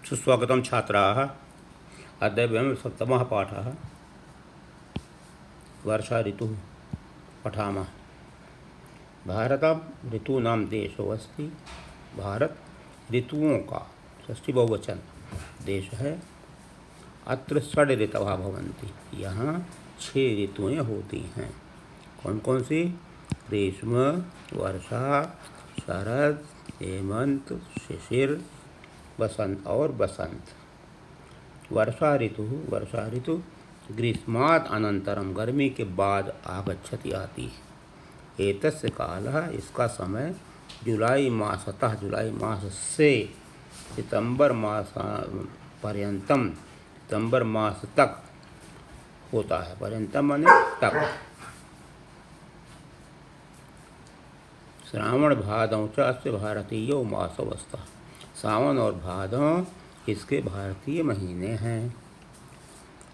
सुस्वागतं छात्राः। अद्य वयं सप्तमः पाठः वर्षा ऋतुः पठामः। भारतं ऋतूनां देशो अस्ति। भारत ऋतुओं का षष्ठी बहुवचन देश है। अत्र षड् ऋतवः भवन्ति। यहाँ 6 ऋतुएँ होती हैं। कौन कौन सी? ग्रीष्म, वर्षा, शरद, हेमंत, शिशिर, वसंत और बसंत। वर्षा ऋतु ग्रीष्मात् अनंतरम गर्मी के बाद आगच्छति आती है। एतस्य कालः इसका समय जुलाई मास से सितंबर मास पर्यंतम सितंबर मास तक होता है। पर्यंतम माने तक। श्रावण भादौ च अस्य भारतीयो मासो स्तः। सावन और भादौ इसके भारतीय महीने हैं।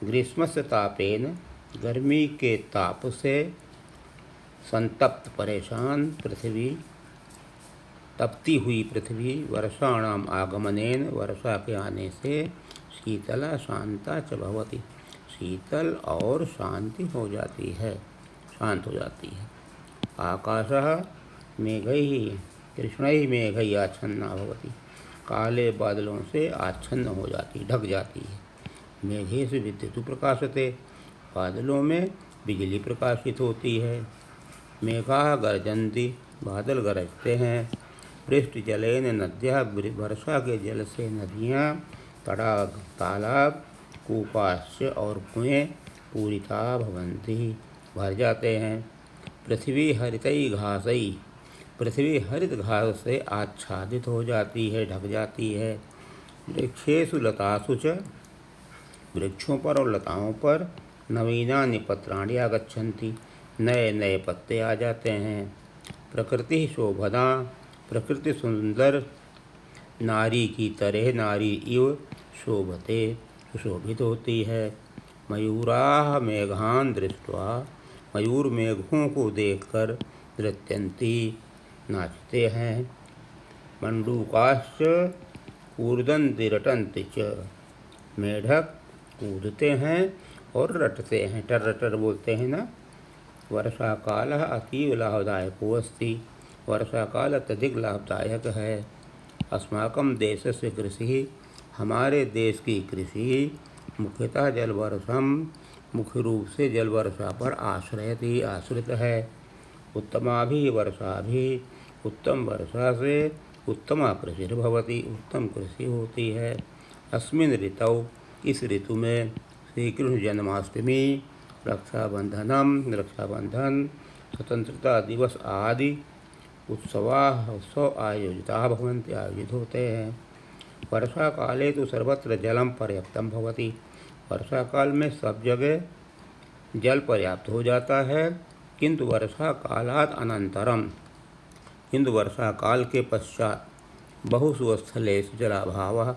ग्रीष्मस्य तापेन गर्मी के ताप से संतप्त परेशान पृथ्वी तपती हुई पृथ्वी वर्षाणाम आगमनेन वर्षा के आने से शीतला शांता च भवति। शीतल और शांति हो जाती है, शांत हो जाती है। आकाशः मेघैः कृष्णैः मेघैः आच्छन्ना भवति। काले बादलों से आच्छन्न हो जाती, ढक जाती है। मेघेषु विद्युत् प्रकाशते। बादलों में बिजली प्रकाशित होती है। मेघाः गर्जन्ति। बादल गरजते हैं। वृष्टिजलेन नद्यः वर्षा के जल से नदियाँ, तडाग, तालाब, कूपाश्च और कुएँ पूरिता भवन्ति, भर जाते हैं। पृथ्वी हरितै घासै। पृथ्वी हरित घास से आच्छादित हो जाती है, ढक जाती है। वृक्षेषु लतासु च। वृक्षों पर और लताओं पर नवीनानि पत्राणि आगच्छन्ति। नए नए पत्ते आ जाते हैं। प्रकृति शोभना। प्रकृति सुंदर नारी की तरह नारी इव शोभते सुशोभित होती है। मयूराः मेघान् दृष्ट्वा। मयूर मेघों को देखकर नृत्यन्ति नाचते हैं। मंडूकाश्च कूर्दन्ति रटन्ति च। मेढक कूदते हैं और रटते हैं। टर रटर बोलते हैं ना। वर्षा कालः अतीव लाभदायको अस्ति। वर्षा काल अत्यधिक लाभदायक है। अस्माकं देशस्य कृषि। हमारे देश की कृषि मुख्यतः जलवर्षम मुख्य रूप से जल वर्षा पर आश्रित है। उत्तमाभिः वर्षाभिः। उत्तम वर्षा से उत्तमा कृषिर्भवति। उत्तम कृषि होती है। अस्मिन् ऋतौ इस ऋतु में श्री कृष्ण जन्माष्टमी, रक्षाबंधन, स्वतंत्रता दिवस आदि उत्सव आयोजिताः भवन्ति, आयोजित होते हैं। वर्षा काले तो सर्वत्र जलम पर्याप्तं भवति। वर्षा काल में सब जगह जल पर्याप्त हो जाता है। किंतु वर्षा कालात् अनंतरम किंतु वर्षा काल के पश्चात बहुषु स्थलेषु जलाभावः।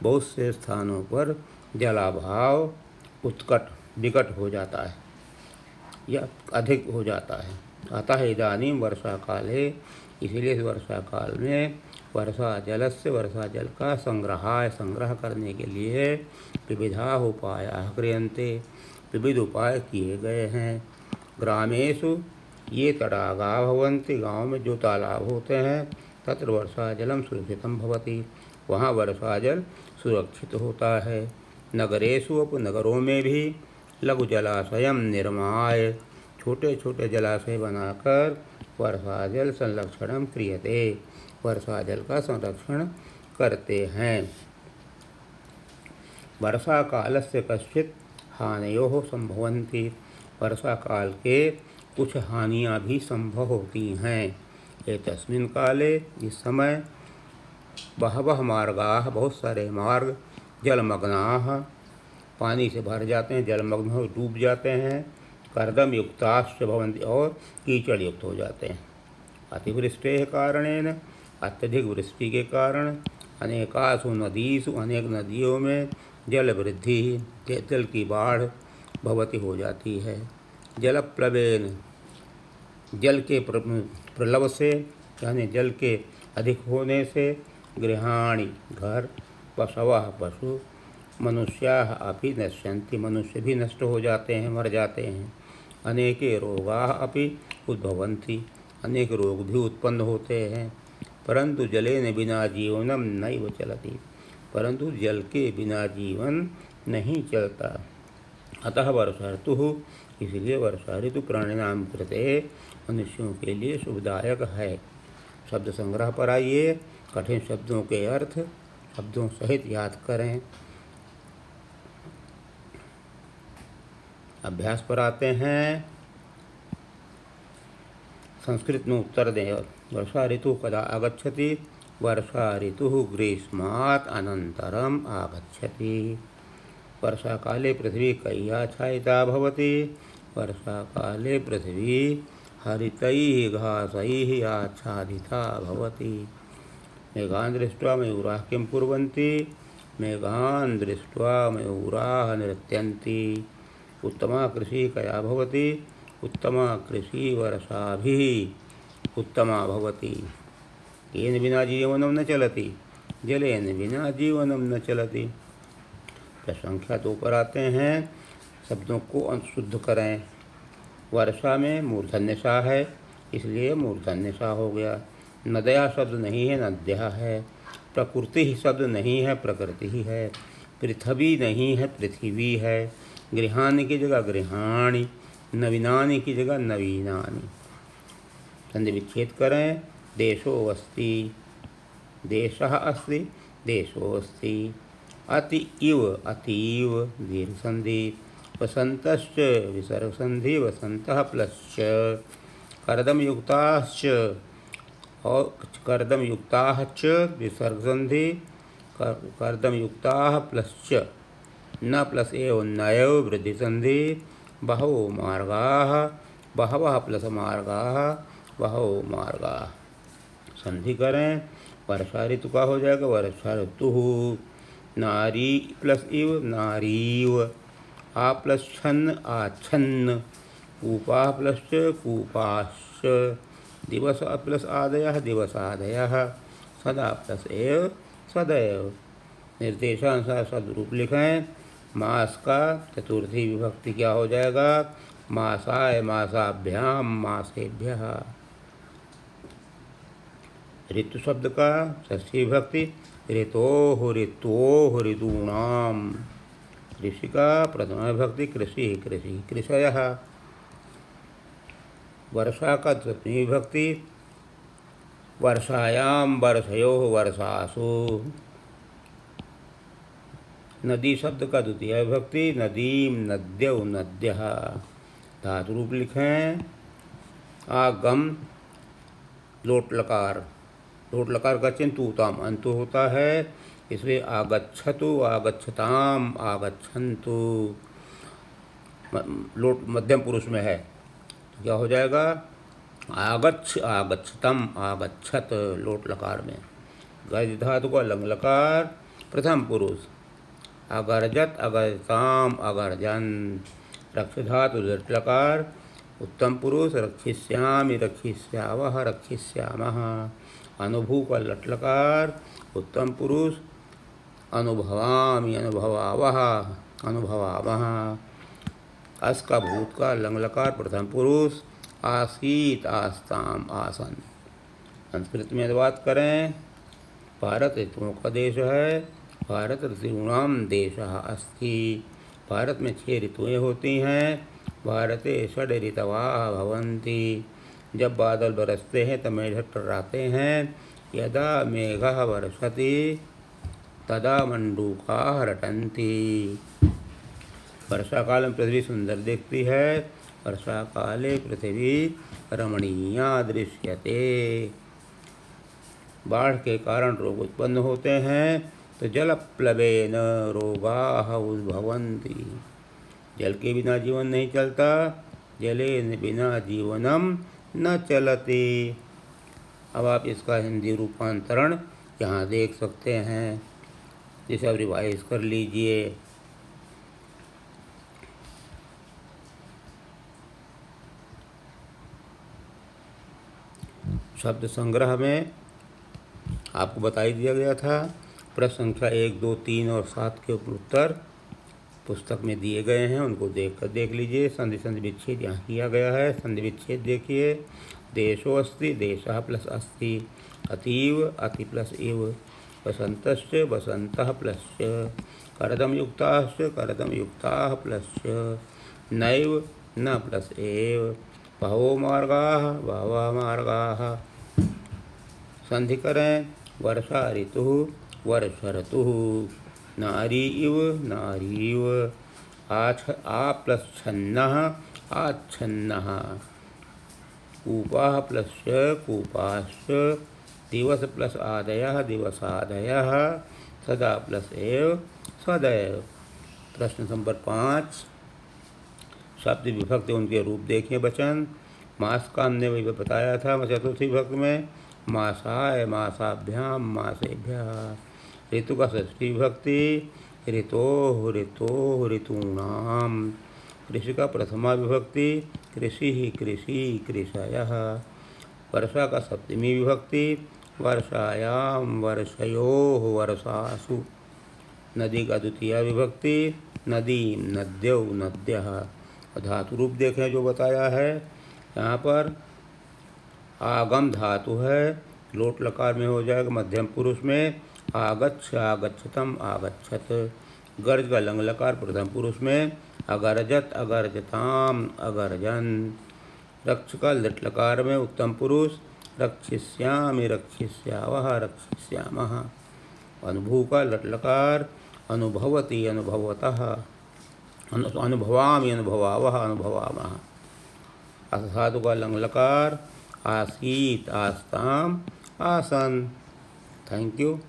बहुत से स्थानों पर जलाभाव विकट हो जाता है या अधिक हो जाता है। अतः इदानीं वर्षा काले इसलिए इस वर्षा काल में वर्षा जल का संग्रह करने के लिए विविधाः उपायाः क्रियन्ते। विविध उपाय किए गए हैं। ग्रामेषु ये तडागाः भवन्ति। गाँव में जो तालाब होते हैं तत्र वर्षा जलम सुरक्षितं भवति। वहाँ वर्षा जल सुरक्षित होता है। नगरेषु नगरों में भी लघु जलाशयम निर्माय। छोटे छोटे जलाशय बनाकर वर्षा जल संरक्षणं क्रियते। वर्षा जल का संरक्षण करते हैं। वर्षा कालस्य कश्चित् हानयोः संभवन्ति। वर्षा काल के कुछ हानियाँ भी संभव होती हैं। एतस्मिन् काले इस समय बहवः मार्गाः बहुत सारे मार्ग जलमग्नाः पानी से भर जाते हैं, जलमग्न हो डूब जाते हैं। कर्दम युक्ताश्च भवन्ति और कीचड़ युक्त हो जाते हैं। अतिवृष्टेः कारणेन अत्यधिक वृष्टि के कारण अनेकासु नदीषु अनेक नदियों में जल वृद्धि जल की बाढ़ भवति हो जाती है। जलप्लवेन जल के प्रलव से यानी जल के अधिक होने से गृहाणि घर पशवः पशु, मनुष्याः अपि नश्यन्ति मनुष्य भी नष्ट हो जाते हैं, मर जाते हैं। अनेके रोगाः अपि उद्भवन्ति अनेक रोग भी उत्पन्न होते हैं। परंतु जलेन बिना जीवनम नैव चलति परंतु जल के बिना जीवन नहीं चलता। अतः वर्षा ऋतु इसलिए वर्षा ऋतु प्राणिनाम कृते मनुष्यों के लिए शुभदायक है। शब्द संग्रह पर आइए। कठिन शब्दों के अर्थ शब्दों सहित याद करें। अभ्यास पर आते हैं। संस्कृत में उत्तर दें। वर्षा ऋतु कदा आगच्छति? वर्षा ऋतु ग्रीष्मात् अनन्तरम् आगच्छति। वर्षाकाले पृथ्वी कय्याच्छायिता भवति। वर्षाकाले पृथ्वी हरितैः घासैः आच्छादिता भवति। मेघान् दृष्ट्वा मयूराः किं कुर्वन्ति? मेघान् दृष्ट्वा मयूराः नृत्यन्ति। उत्तमा कृषिः कया भवति? उत्तमा कृषि वर्षाभिः उत्तमा भवति। येन बिना जीवनं न चलति जलेन बिना जीवनं न चलति। संख्या 2 पर आते हैं। शब्दों को शुद्ध करें। वर्षा में मूर्धन्य सा है इसलिए मूर्धन्य सा हो गया। नदया शब्द नहीं है, नद्या है। प्रकृति ही शब्द नहीं है, प्रकृति ही है। पृथ्वी नहीं है, पृथ्वी है। गृहाणि की जगह गृहाणि, नवीनानि की जगह नवीनानि। संधि विच्छेद करें। देशो अस्ति देशः अस्ति देशो अस्ति। अति इव अतीव दीर्घ संधि। वसंतश्च विसर्ग संधि वसंतः प्लश्च। कर्दम युक्ताश्च और कर्दम युक्ताः च विसर्ग संधि कर्दम युक्ताः प्लश्च। न प्लस एव नयव वृद्धि संधि। बहवो मार्गाः बहवः प्लस मार्गाः बहवो मार्गाः। संधि करें। वर्षा ऋतु का हो जाएगा वर्षा ऋतु। नारी प्लस इव नारीव। आ प्लस छन्न आछन्न। कूपा प्लस कूपाश्च। दिवस प्लस आदयः दिवसादयः। सदा प्लस एव सदैव। निर्देशानुसार सदरूप लिखें। मास का चतुर्थी विभक्ति क्या हो जाएगा? मासाय मासाभ्याम मासेभ्यः। ऋतु शब्द का षष्ठी विभक्ति ऋतोः ऋतोः ऋतूणाम। कृषि का प्रथमा विभक्ति कृषि कृषि कृषयः। वर्षा का द्वितीय विभक्ति वर्षायाम वर्षयोः वर्षासु। नदी शब्द का द्वितीय विभक्ति नदीम नद्यौ नद्यः। धातु रूप लिखें। आगम लोट लकार का चिन्ह तूताम अंतु होता है इसलिए आगच्छतु आगच्छताम आगच्छन्तु। लोट मध्यम पुरुष में है तो क्या हो जाएगा? आगच्छ आगच्छतम आगच्छत लोट लकार में। गज धातु का लंग लकार प्रथम पुरुष अगरजत अगरताम अगरजन। रक्ष धातु लट लकार उत्तम पुरुष रक्षिष्यामि रक्षिष्यावः रक्षिष्यामः। अनुभू का लट लकार उत्तम पुरुष अनुभवामि अनुभवावः अनुभवावः। अस का भूत का लंग लकार प्रथम पुरुष आसीत आस्ताम आसन। संस्कृत में बात करें। भारत ऋतुओं का देश है। भारत ऋतूणाम देशः अस्ति। भारत में 6 ऋतुएं होती हैं। भारते षड् ऋतवः भवन्ति। जब बादल बरसते हैं तब मेघ टकराते हैं। यदा मेघः वर्षति तदा मंडूकाः रटन्ति। वर्षा काल में पृथ्वी सुंदर दिखती है। वर्षा काले पृथ्वी रमणीया दृश्यते। बाढ़ के कारण रोग उत्पन्न होते हैं तो जलप्लवेन रोगाः उद्भवन्ति। जल के बिना जीवन नहीं चलता। जलेन बिना जीवनम न चलति। अब आप इसका हिंदी रूपांतरण यहाँ देख सकते हैं जिसे आप रिवाइज कर लीजिए। शब्द संग्रह में आपको बता ही दिया गया था। प्रश्न संख्या 1, 2, 3 और 7 के उत्तर पुस्तक में दिए गए हैं, उनको देख लीजिए। संधि संधि विच्छेद यहाँ किया गया है। संधि विच्छेद देखिए, देशो अस्ति, देशः प्लस अस्ति, अतीव, अति प्लस इव, वसन्तश्च, वसन्तः प्लस च, करदम युक्ताश्च, करदम युक्ताः प्लस च, नैव, न प्लस एव, बहवो मार्गाः, बहवः मार्गाः। संधि करें, वर्षा ऋतुः, वर्ष ऋतुः, नारी इव, नारीव, आ प्लस छन्नः, आच्छन्नः, कूपः प्लस कूपाश्च, दिवस प्लस आदयः, दिवसादयः, सदा प्लस एव, सदैव। प्रश्न नंबर 5, शब्द विभक्ति उनके रूप देखें। वचन मास का हमने वही बताया था चतुर्थी विभक्ति में, मासाय, मासाभ्याम, मासेभ्यः। ऋतु का षष्ठी विभक्ति, ऋतोः, ऋतोः, ऋतूणाम। कृषि का प्रथमा विभक्ति, कृषि, कृषि, कृषयः। वर्षा का सप्तमी विभक्ति, वर्षायाम, वर्षयोः, वर्षासु। नदी का द्वितीया विभक्ति, नदीम, नद्यौ, नद्यः। धातु रूप देखें जो बताया है यहाँ पर। आगम धातु है, लोट लकार में हो जाएगा मध्यम पुरुष में, आगच्छ, आगच्छतम, आगच्छत। गर्ज का लंग लकार प्रथम पुरुष में, अगरजत, अगरजताम, अगरजन। रक्ष का लिट लकार में उत्तम पुरुष, रक्षिष्यामि, रक्षिष्यावः, रक्षिष्यामः। अनुभू का लट लकार, अनुभवति, अनुभवतः, अनुभवामि, अनुभवावः, अनुभवामः। असाधु का लंग लकार, आसीत, आस्ताम, आसन। Thank you.